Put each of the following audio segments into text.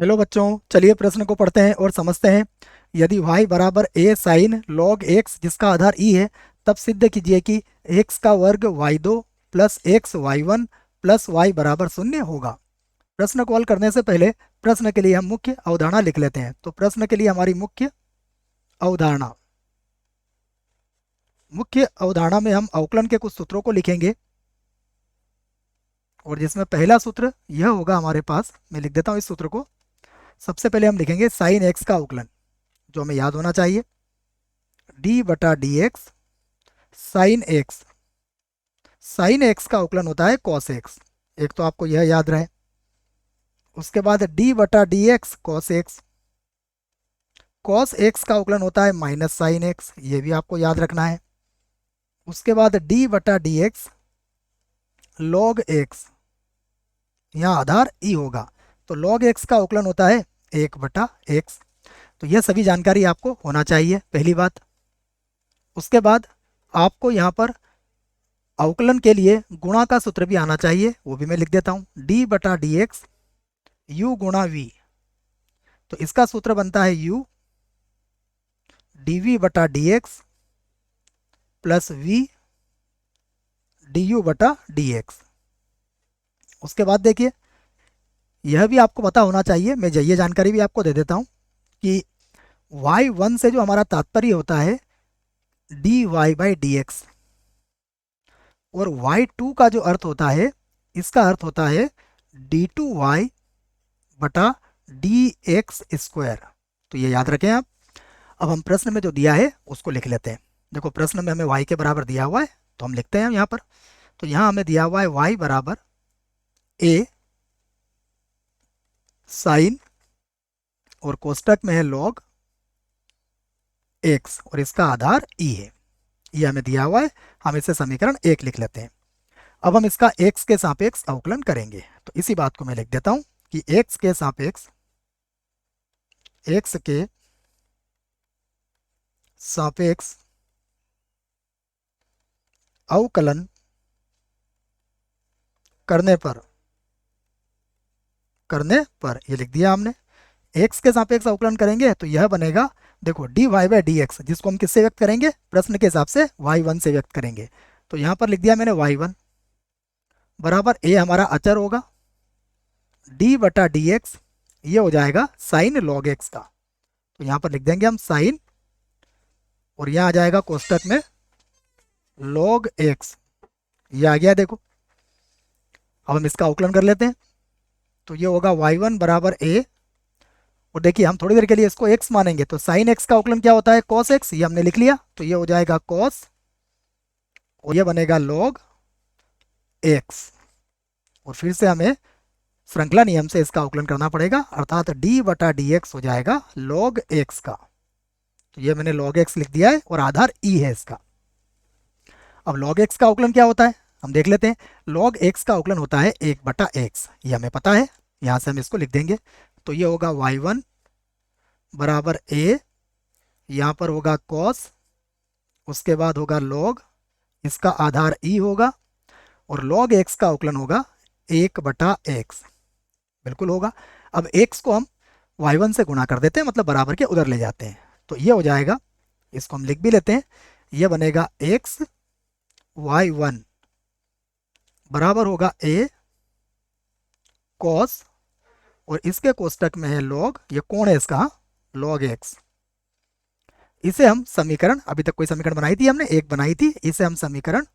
Hello बच्चों, चलिए प्रश्न को पढ़ते हैं और समझते हैं। यदि y बराबर a साइन log x जिसका आधार e है, तब सिद्ध कीजिए कि x का वर्ग y2 plus x y1 plus y बराबर 0 होगा। प्रश्न को हल करने से पहले प्रश्न के लिए हम मुख्य अवधारणा लिख लेते हैं। तो प्रश्न के लिए हमारी अवधारणा मुख्य अवधारणा में हम अवकलन के कुछ सूत्रों को लिखेंगे, और जिसमें पहला सूत्र यह होगा हमारे पास। मैं लिख देता हूँ इस सूत्र को। सबसे पहले हम लिखेंगे साइन एक्स का अवकलन, जो हमें याद होना चाहिए, डी बटा D x sine x. Sine x का अवकलन होता है कॉस एक्स, एक तो आपको यह याद रहे। उसके बाद डी बटा D x cos x. Cos x का अवकलन होता है माइनस साइन एक्स, ये भी आपको याद रखना है। उसके बाद डी बटा डी एक्स लॉग एक्स, यहाँ आधार ई होगा, तो लॉग एक्स का अवकलन होता है 1/x। तो यह सभी जानकारी आपको होना चाहिए, पहली बात। उसके बाद आपको यहाँ पर अवकलन के लिए गुणा का सूत्र भी आना चाहिए, वो भी मैं लिख देता हूँ, d बटा डी एक्स यू गुणा v। तो इसका सूत्र बनता है u dv बटा D x plus v du बटा डी एक्स। उसके बाद देखिए, यह भी आपको पता होना चाहिए, मैं ये जानकारी भी आपको दे देता हूँ कि y1 से जो हमारा तात्पर्य होता है dy बाई डी एक्स, और y2 का जो अर्थ होता है, इसका अर्थ होता है d2y बटा डी एक्स स्क्वायर। तो ये याद रखें आप। अब हम प्रश्न में जो दिया है उसको लिख लेते हैं। देखो, प्रश्न में हमें y के बराबर दिया हुआ है, तो हम लिखते हैं यहाँ पर। तो यहाँ हमें दिया हुआ है y बराबर a साइन, और कोष्टक में है log x, और इसका आधार e है। ये हमें दिया हुआ है, हम इसे समीकरण 1 लिख लेते हैं। अब हम इसका x के सापेक्ष अवकलन करेंगे। तो इसी बात को मैं लिख देता हूं कि x के सापेक्ष अवकलन करने पर ये लिख दिया हमने। x के सापेक्ष अवकलन करेंगे तो यह बनेगा, देखो, dy बाई डी एक्स, जिसको हम किससे व्यक्त करेंगे, प्रश्न के हिसाब से y1 से व्यक्त करेंगे। तो यहाँ पर लिख दिया मैंने y1 बराबर a हमारा अचर होगा, d बटा डी एक्स, ये हो जाएगा साइन लॉग एक्स का। तो यहाँ पर लिख देंगे हम साइन, और यहाँ आ जाएगा कोष्टक में लॉग एक्स, ये आ गया। देखो, अब हम इसका अवकलन कर लेते हैं। तो ये होगा y1 बराबर a, और देखिए हम थोड़ी देर के लिए इसको x मानेंगे, तो साइन x का अवकलन क्या होता है, cos x, ये हमने लिख लिया। तो ये हो जाएगा cos, और ये बनेगा log x, और फिर से हमें श्रृंखला नियम से इसका अवकलन करना पड़ेगा, अर्थात d बटा डी एक्स हो जाएगा log x का। तो ये मैंने log x लिख दिया है, और आधार e है इसका। अब log x का अवकलन क्या होता है हम देख लेते हैं। log x का अवकलन होता है 1/x, ये हमें पता है, यहाँ से हम इसको लिख देंगे। तो ये होगा y1 बराबर a, यहाँ पर होगा cos, उसके बाद होगा log, इसका आधार e होगा, और log x का अवकलन होगा 1/x, बिल्कुल होगा। अब x को हम y1 से गुणा कर देते हैं, मतलब बराबर के उधर ले जाते हैं। तो ये हो जाएगा, इसको हम लिख भी लेते हैं, ये बनेगा x y1 बराबर होगा a cos, और इसके कोष्टक में है log, ये कोण है इसका, log x। इसे हम समीकरण, अभी तक कोई समीकरण बनाई थी हमने, एक बनाई थी, इसे हम समीकरण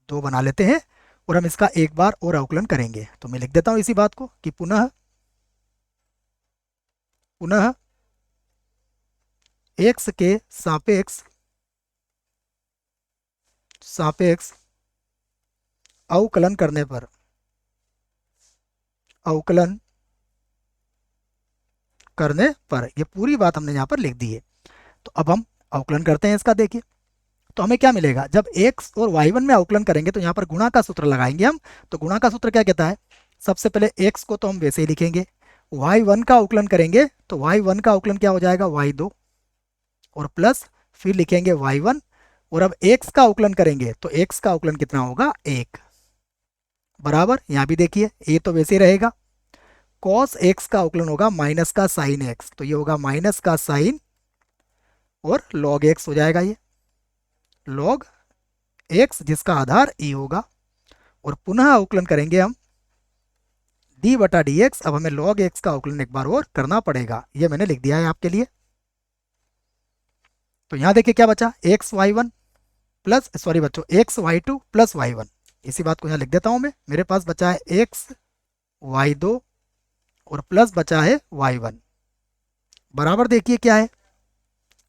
2 बना लेते हैं, और हम इसका एक बार और अवकलन करेंगे। तो मैं लिख देता हूं इसी बात को कि पुनः x के सापेक्ष अवकलन करने पर ये पूरी बात हमने यहाँ पर लिख दी है। तो अब हम अवकलन करते हैं इसका। देखिए, तो हमें क्या मिलेगा, जब x और y1 में अवकलन करेंगे तो यहाँ पर गुणा का सूत्र लगाएंगे हम। तो गुणा का सूत्र क्या कहता है, सबसे पहले x को तो हम वैसे ही लिखेंगे, y1 का अवकलन करेंगे तो y1 का अवकलन क्या हो जाएगा, y2, और प्लस फिर लिखेंगे y1, और अब x का अवकलन करेंगे तो x का अवकलन कितना होगा, 1, बराबर। यहाँ भी देखिए a तो वैसे ही रहेगा, कॉस एक्स का अवकलन होगा माइनस का साइन एक्स, तो ये होगा माइनस का साइन और लॉग एक्स हो जाएगा, ये लॉग एक्स जिसका आधार ई होगा। और पुनः अवकलन करेंगे हम डी बटा डी एक्स। अब हमें लॉग एक्स का अवकलन एक बार और करना पड़ेगा, ये मैंने लिख दिया है आपके लिए। तो यहां देखिए क्या बचा, x y one plus, sorry बच्चों, x y two plus y one. इसी बात को यहाँ लिख देता हूं मैं। मेरे पास बचा है एक्स वाई दो और प्लस बचा है वाई वन, बराबर देखिए क्या है,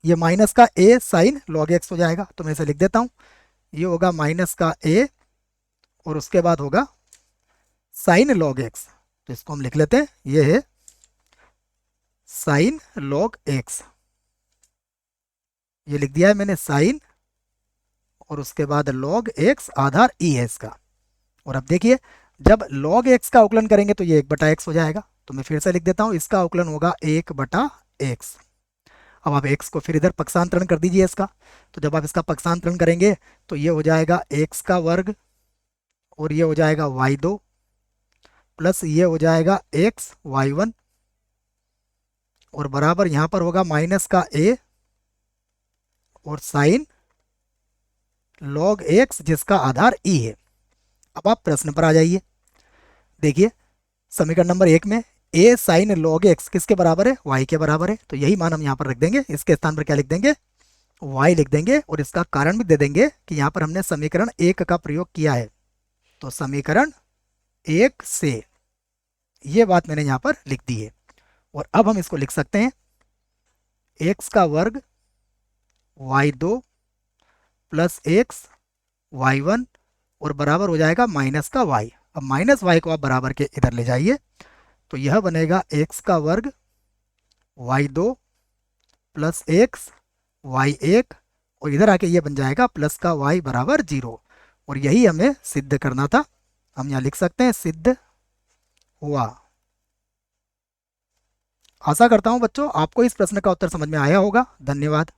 ये माइनस का ए साइन लॉग एक्स हो जाएगा। तो मैं इसे लिख देता हूं, ये होगा माइनस का ए और उसके बाद होगा साइन लॉग एक्स। तो इसको हम लिख लेते हैं, ये है साइन लॉग एक्स, ये लिख दिया है मैंने साइन और उसके बाद लॉग एक्स आधार ई है इसका। और अब देखिए जब लॉग एक्स का अवकलन करेंगे तो ये एक बटा एक्स हो जाएगा। तो मैं फिर से लिख देता हूं, इसका अवकलन होगा एक बटा एक्स। अब आप एक्स को फिर इधर पक्षांतरण कर दीजिए इसका। तो जब आप इसका पक्षांतरण करेंगे तो ये हो जाएगा एक्स का वर्ग और ये हो जाएगा वाई दो प्लस ये हो जाएगा एक्स वाई वन और बराबर यहाँ पर होगा माइनस का ए और साइन लॉग एक्स जिसका आधार ई है। अब आप प्रश्न पर आ जाइए। देखिए समीकरण नंबर एक में ए साइन लॉग एक्स किसके बराबर है, वाई के बराबर है। तो यही मान हम यहाँ पर रख देंगे, इसके स्थान पर क्या लिख देंगे, वाई लिख देंगे। और इसका कारण भी दे देंगे कि यहाँ पर हमने समीकरण एक का प्रयोग किया है। तो समीकरण एक से ये बात मैंने यहाँ पर लिख दी है। और अब हम इसको लिख सकते हैं एक्स का वर्ग वाई दो प्लस एक्स वाई वन और बराबर हो जाएगा माइनस का वाई। अब माइनस वाई को आप बराबर के इधर ले जाइए तो यह बनेगा एक्स का वर्ग वाई दो प्लस एक्स वाई एक और इधर आके ये बन जाएगा प्लस का वाई बराबर जीरो। और यही हमें सिद्ध करना था। हम यहाँ लिख सकते हैं सिद्ध हुआ। आशा करता हूं बच्चों आपको इस प्रश्न का उत्तर समझ में आया होगा। धन्यवाद।